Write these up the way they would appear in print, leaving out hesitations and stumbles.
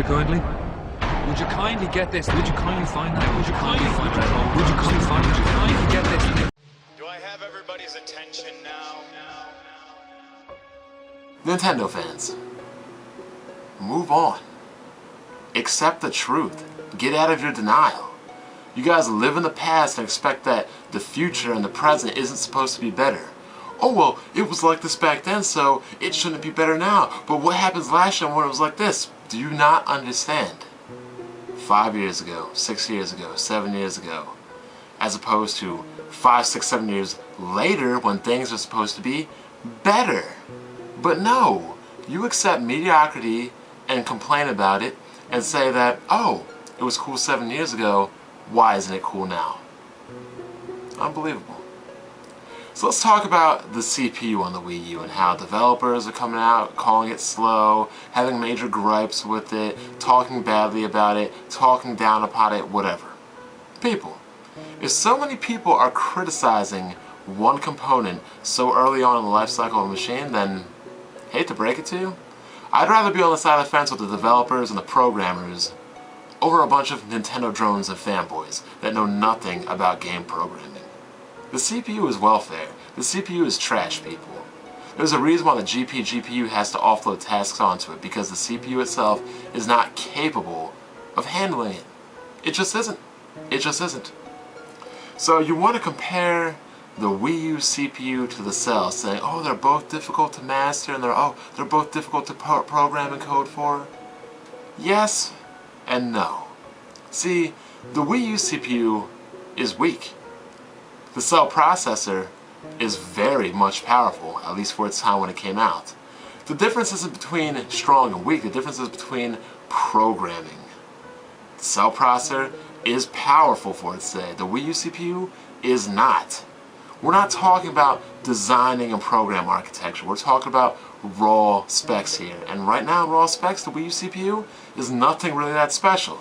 you kindly? Would you kindly get this? Would you kindly find that? Would you kindly find that? Would you kindly find? Would you kindly get this? Do I have everybody's attention now? Nintendo fans, move on. Accept the truth. Get out of your denial. You guys live in the past and expect that the future and the present isn't supposed to be better. Oh well, it was like this back then, so it shouldn't be better now. But what happens last year when it was like this? Do you not understand? 5 years ago, 6 years ago, 7 years ago, as opposed to 5, 6, 7 years later when things are supposed to be better. But no, you accept mediocrity and complain about it and say that, oh, it was cool 7 years ago, why isn't it cool now? Unbelievable. So let's talk about the CPU on the Wii U and how developers are coming out, calling it slow, having major gripes with it, talking badly about it, talking down upon it, whatever. People, if so many people are criticizing one component so early on in the life cycle of a machine, then, hate to break it to you, I'd rather be on the side of the fence with the developers and the programmers over a bunch of Nintendo drones and fanboys that know nothing about game programming. The CPU is welfare. The CPU is trash, people. There's a reason why the GPU has to offload tasks onto it, because the CPU itself is not capable of handling it. It just isn't. It just isn't. So you want to compare the Wii U CPU to the Cell, saying, oh, they're both difficult to master, and they're both difficult to program and code for? Yes and no. See, the Wii U CPU is weak. The Cell processor is very much powerful, at least for its time when it came out. The difference isn't between strong and weak, the difference is between programming. The Cell processor is powerful for its day. The Wii U CPU is not. We're not talking about designing and program architecture. We're talking about raw specs here. And right now, raw specs, the Wii U CPU is nothing really that special.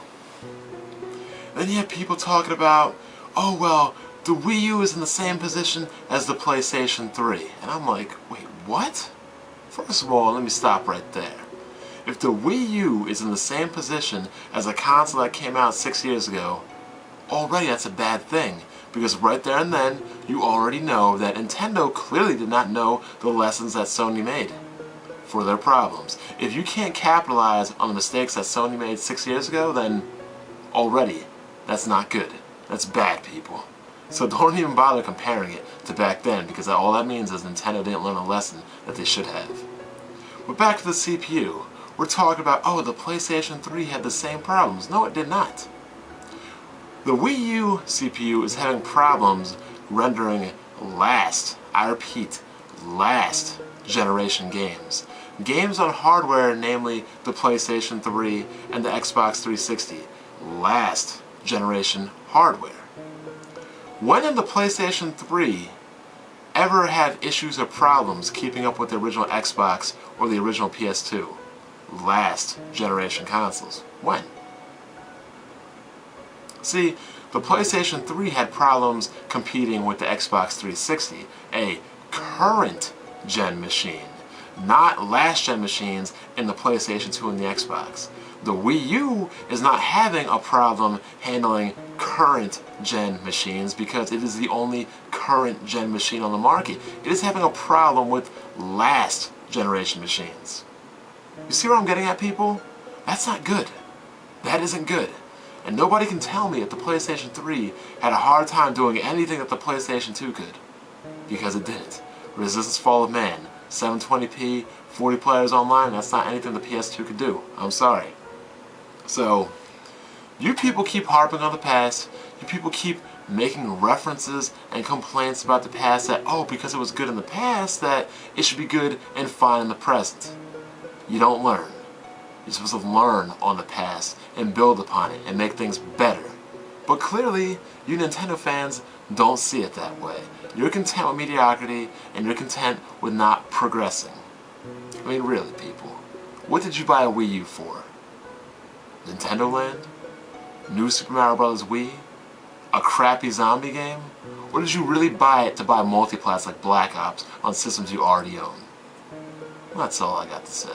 Then you have people talking about, oh well, the Wii U is in the same position as the PlayStation 3. And I'm like, wait, what? First of all, let me stop right there. If the Wii U is in the same position as a console that came out 6 years ago, already that's a bad thing. Because right there and then, you already know that Nintendo clearly did not know the lessons that Sony made for their problems. If you can't capitalize on the mistakes that Sony made 6 years ago, then already, that's not good. That's bad, people. So don't even bother comparing it to back then, because all that means is Nintendo didn't learn a lesson that they should have. But back to the CPU. We're talking about, oh, the PlayStation 3 had the same problems. No, it did not. The Wii U CPU is having problems rendering last, I repeat, last generation games. Games on hardware, namely the PlayStation 3 and the Xbox 360. Last generation hardware. When did the PlayStation 3 ever have issues or problems keeping up with the original Xbox or the original PS2? Last generation consoles. When? See, the PlayStation 3 had problems competing with the Xbox 360, a current gen machine, not last gen machines in the PlayStation 2 and the Xbox. The Wii U is not having a problem handling current gen machines because it is the only current gen machine on the market. It is having a problem with last generation machines. You see where I'm getting at, people? That's not good. That isn't good. And nobody can tell me that the PlayStation 3 had a hard time doing anything that the PlayStation 2 could. Because it didn't. Resistance Fall of Man, 720p, 40 players online, that's not anything the PS2 could do. I'm sorry. So, you people keep harping on the past, you people keep making references and complaints about the past that, oh, because it was good in the past, that it should be good and fine in the present. You don't learn. You're supposed to learn on the past and build upon it and make things better. But clearly, you Nintendo fans don't see it that way. You're content with mediocrity and you're content with not progressing. I mean, really, people. What did you buy a Wii U for? Nintendo Land? New Super Mario Bros. Wii? A crappy zombie game? Or did you really buy it to buy multiplats like Black Ops on systems you already own? That's all I got to say.